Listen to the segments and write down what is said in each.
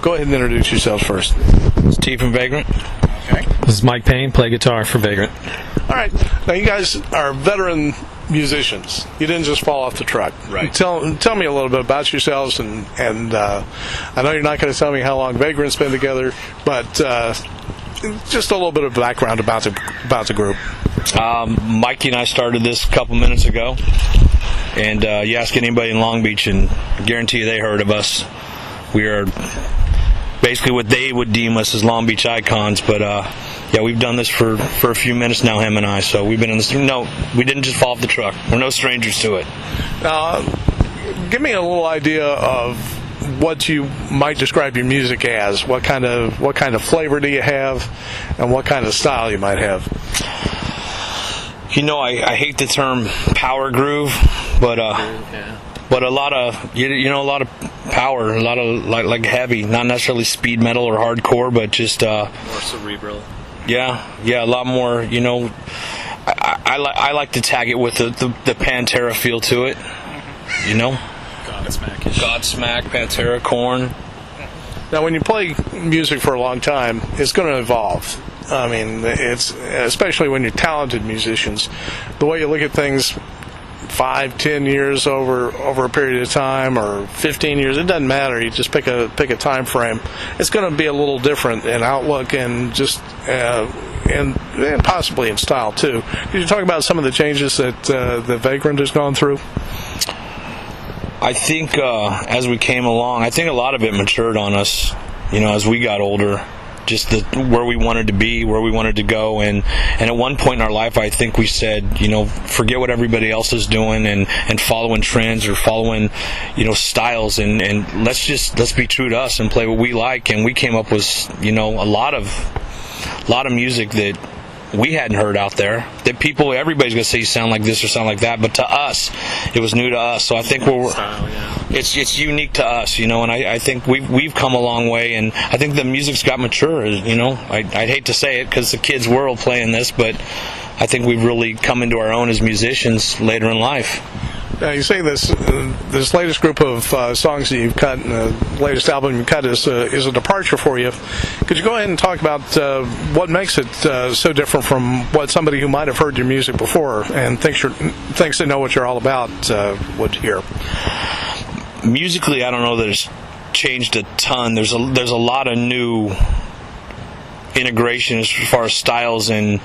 go ahead and introduce yourselves first. Steve from Vagrant. Okay. This is Mike Payne, play guitar for Vagrant. All right. Now, you guys are veteran musicians. You didn't just fall off the truck. Right. Tell me a little bit about yourselves, and I know you're not going to tell me how long Vagrant's been together, but just a little bit of background about the group. Mikey and I started this a couple minutes ago, and you ask anybody in Long Beach, and I guarantee you they heard of us. We are basically what they would deem us as Long Beach icons, but yeah, we've done this for a few minutes now, him and I, so we've been in this. No, we didn't just fall off the truck. We're no strangers to it. Give me a little idea of what you might describe your music as. What kind of flavor do you have, and what kind of style you might have? You know, I hate the term power groove, but a lot of a lot of power, a lot of like heavy, not necessarily speed metal or hardcore, but just More cerebral. Yeah, a lot more. You know, I like to tag it with the Pantera feel to it. You know, Godsmack, Pantera, Korn. Now, when you play music for a long time, it's going to evolve. I mean, it's especially when you're talented musicians, the way you look at things 5-10 years over a period of time, or 15 years, it doesn't matter. You just pick a time frame. It's going to be a little different in outlook and just and possibly in style too. Could you talk about some of the changes that the Vagrant has gone through? I think as we came along, I think a lot of it matured on us. You know, as we got older. Just where we wanted to be, where we wanted to go, and at one point in our life, I think we said, you know, forget what everybody else is doing and following trends or following, you know, styles, and let's be true to us and play what we like. And we came up with, you know, a lot of music that we hadn't heard out there, that everybody's gonna say you sound like this or sound like that, but to us it was new to us. So I think it's unique to us, you know, and I think we've come a long way, and I think the music's got mature, you know. I'd hate to say it because the kids' world playing this, but I think we've really come into our own as musicians later in life. Now, you say this latest group of songs that you've cut, and the latest album you've cut is a departure for you. Could you go ahead and talk about what makes it so different from what somebody who might have heard your music before and thinks they know what you're all about would hear? Musically, I don't know that it's changed a ton. There's a lot of new integration as far as styles and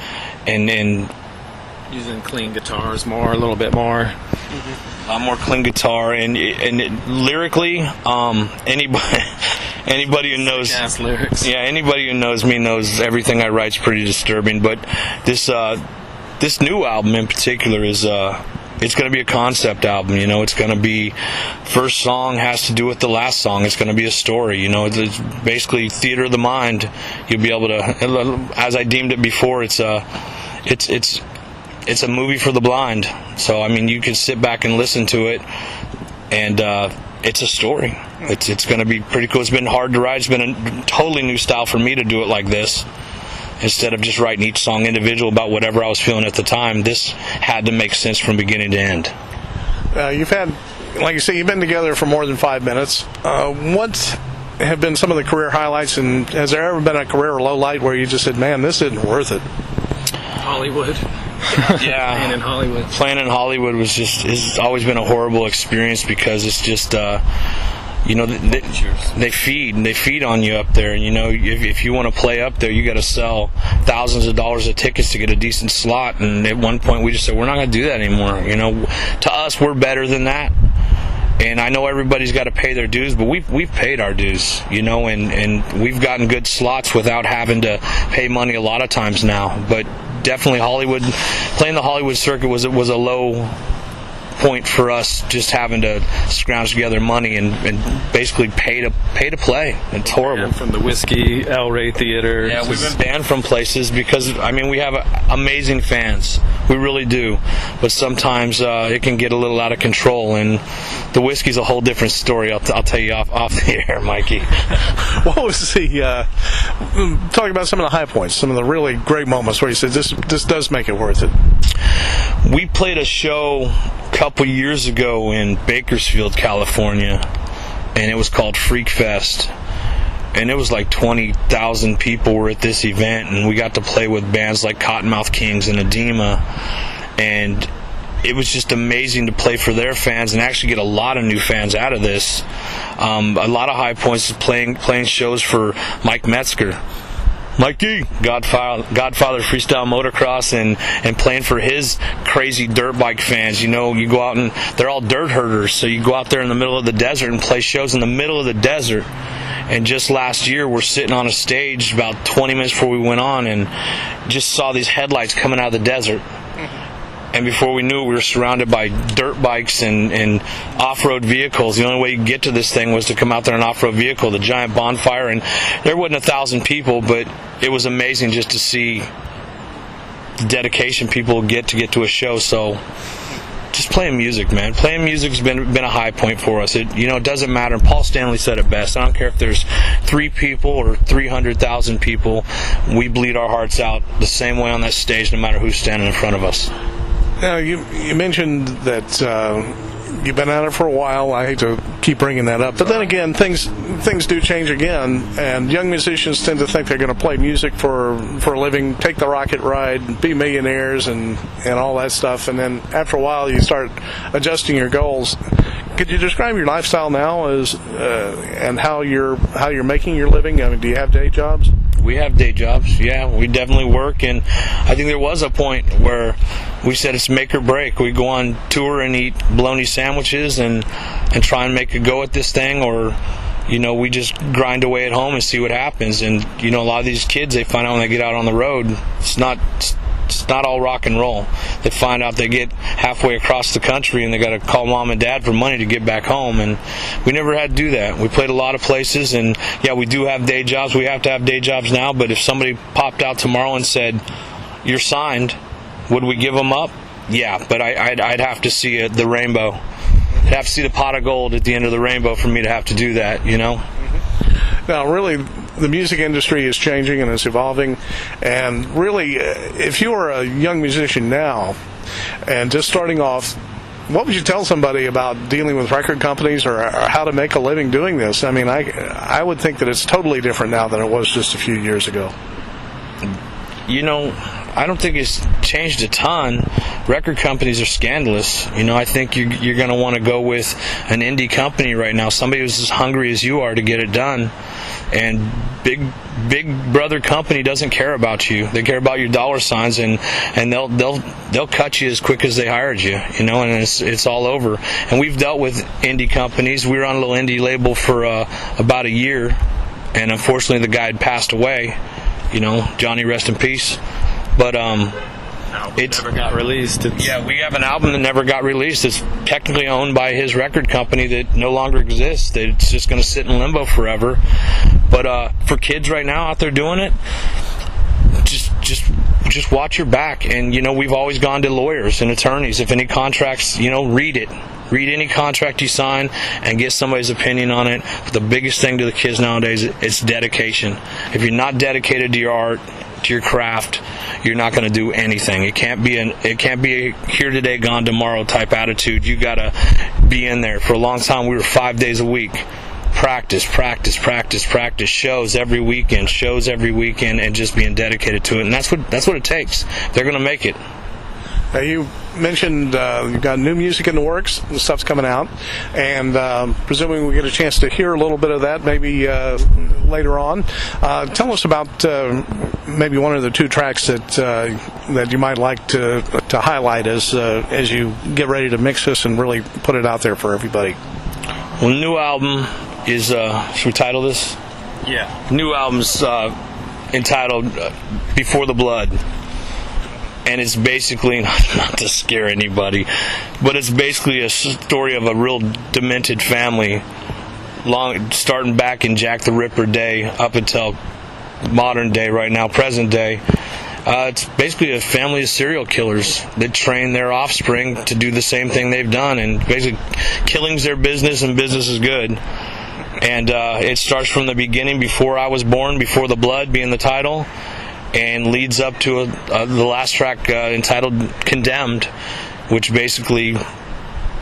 using clean guitars a little bit more. A lot more clean guitar, and lyrically, anybody who knows lyrics. Yeah, anybody who knows me knows everything I write's pretty disturbing. But this new album in particular is it's going to be a concept album. You know, it's going to be, first song has to do with the last song. It's going to be a story. You know, it's basically theater of the mind. You'll be able to, as I deemed it before, it's a movie for the blind. So, I mean, you can sit back and listen to it, and it's a story. It's going to be pretty cool. It's been hard to write. It's been a totally new style for me to do it like this. Instead of just writing each song individual about whatever I was feeling at the time, this had to make sense from beginning to end. You've had, like you say, you've been together for more than 5 minutes. What have been some of the career highlights, and has there ever been a career low light where you just said, man, this isn't worth it? Hollywood. Yeah, playing in Hollywood has always been a horrible experience, because it's just you know, they feed on you up there, and you know, if you want to play up there, you got to sell thousands of dollars of tickets to get a decent slot. And at one point we just said, we're not going to do that anymore. You know, to us, we're better than that. And I know everybody's got to pay their dues, but we've paid our dues, you know, and we've gotten good slots without having to pay money a lot of times now. But definitely Hollywood, playing the Hollywood circuit was a low point for us, just having to scrounge together money and basically pay to play. It's horrible. Yeah, from the Whiskey, El Rey Theater. Yeah, we've been banned from places because, I mean, we have amazing fans. We really do. But sometimes it can get a little out of control, and the Whiskey's a whole different story. I'll tell you off the air, Mikey. What was the talk about some of the high points, some of the really great moments where you said this does make it worth it? We played a show a couple years ago in Bakersfield, California, and it was called Freak Fest. and it was like 20,000 people were at this event, and we got to play with bands like Cottonmouth Kings and Edema, and it was just amazing to play for their fans and actually get a lot of new fans out of this. A lot of high points is playing shows for Mike Metzger. Mikey, Godfather Freestyle Motocross, and playing for his crazy dirt bike fans. You know, you go out and they're all dirt herders, so you go out there in the middle of the desert and play shows in the middle of the desert. And just last year, we're sitting on a stage about 20 minutes before we went on and just saw these headlights coming out of the desert. And before we knew it, we were surrounded by dirt bikes and off-road vehicles. The only way you could get to this thing was to come out there in an off-road vehicle, the giant bonfire. And there wasn't 1,000 people, but it was amazing just to see the dedication people get to a show. So just playing music, man. Playing music's been a high point for us. It doesn't matter. And Paul Stanley said it best. I don't care if there's 3 people or 300,000 people. We bleed our hearts out the same way on that stage, no matter who's standing in front of us. Now, you mentioned that you've been at it for a while. I hate to keep bringing that up, but then again, things do change again, and young musicians tend to think they're going to play music for a living, take the rocket ride, be millionaires, and all that stuff. And then after a while, you start adjusting your goals. Could you describe your lifestyle now as and how you're making your living? I mean, do you have day jobs? We have day jobs, yeah. We definitely work, and I think there was a point where we said it's make or break. We go on tour and eat bologna sandwiches and try and make a go at this thing, or we just grind away at home and see what happens. And a lot of these kids, they find out when they get out on the road, it's not all rock and roll. They find out they get halfway across the country and they got to call mom and dad for money to get back home, and we never had to do that. We played a lot of places, and yeah, we do have day jobs. We have to have day jobs now, but if somebody popped out tomorrow and said, "You're signed," would we give them up? Yeah, but I'd have to see the rainbow. I'd have to see the pot of gold at the end of the rainbow for me to have to do that, Now, really, the music industry is changing and it's evolving, and really, if you were a young musician now and just starting off, what would you tell somebody about dealing with record companies or how to make a living doing this? I mean, I would think that it's totally different now than it was just a few years ago. I don't think it's changed a ton. Record companies are scandalous. I think you're going to want to go with an indie company right now, somebody who's as hungry as you are to get it done. And big brother company doesn't care about you. They care about your dollar signs, and they'll cut you as quick as they hired you. And it's all over. And we've dealt with indie companies. We were on a little indie label for about a year, and unfortunately the guy had passed away. Johnny, rest in peace. But it never got released. Yeah, we have an album that never got released. It's technically owned by his record company that no longer exists. It's just going to sit in limbo forever. But for kids right now out there doing it, just watch your back. And we've always gone to lawyers and attorneys. If any contracts, read it. Read any contract you sign and get somebody's opinion on it. But the biggest thing to the kids nowadays is dedication. If you're not dedicated to your art, to your craft, you're not going to do anything. It can't be a here today, gone tomorrow type attitude. You got to be in there. For a long time, we were 5 days a week. Practice, shows every weekend, and just being dedicated to it. And that's what it takes. They're going to make it. Now, you mentioned you've got new music in the works. The stuff's coming out, and presuming we get a chance to hear a little bit of that maybe later on. Tell us about maybe one of the 2 tracks that you might like to highlight as you get ready to mix this and really put it out there for everybody. Well, the new album is, should we title this? Yeah. New album's entitled Before the Blood. And it's basically, not to scare anybody, but it's basically a story of a real demented family, starting back in Jack the Ripper day up until modern day right now, present day. It's basically a family of serial killers that train their offspring to do the same thing they've done, and basically killing's their business and business is good. And it starts from the beginning, before I was born, Before the Blood being the title, and leads up to the last track entitled Condemned, which basically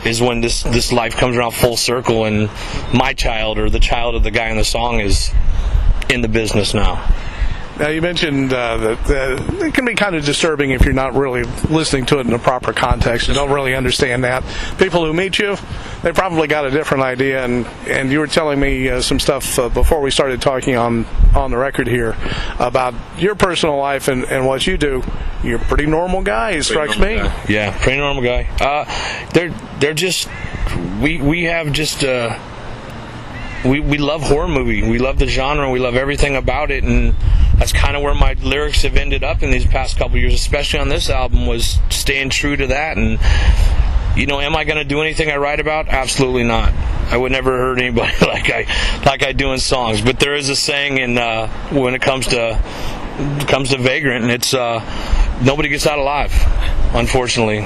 is when this life comes around full circle and my child, or the child of the guy in the song, is in the business now. Now, you mentioned that it can be kind of disturbing if you're not really listening to it in the proper context and don't really understand that. People who meet you, they probably got a different idea, and you were telling me some stuff before we started talking on the record here about your personal life and what you do. You're a pretty normal guy, it strikes me. Yeah, pretty normal guy. They're just, we have just... We love horror movie. We love the genre. We love everything about it, and that's kind of where my lyrics have ended up in these past couple years, especially on this album, was staying true to that. And am I going to do anything I write about? Absolutely not. I would never hurt anybody like I do in songs. But there is a saying when it comes to Vagrant, and it's nobody gets out alive, unfortunately.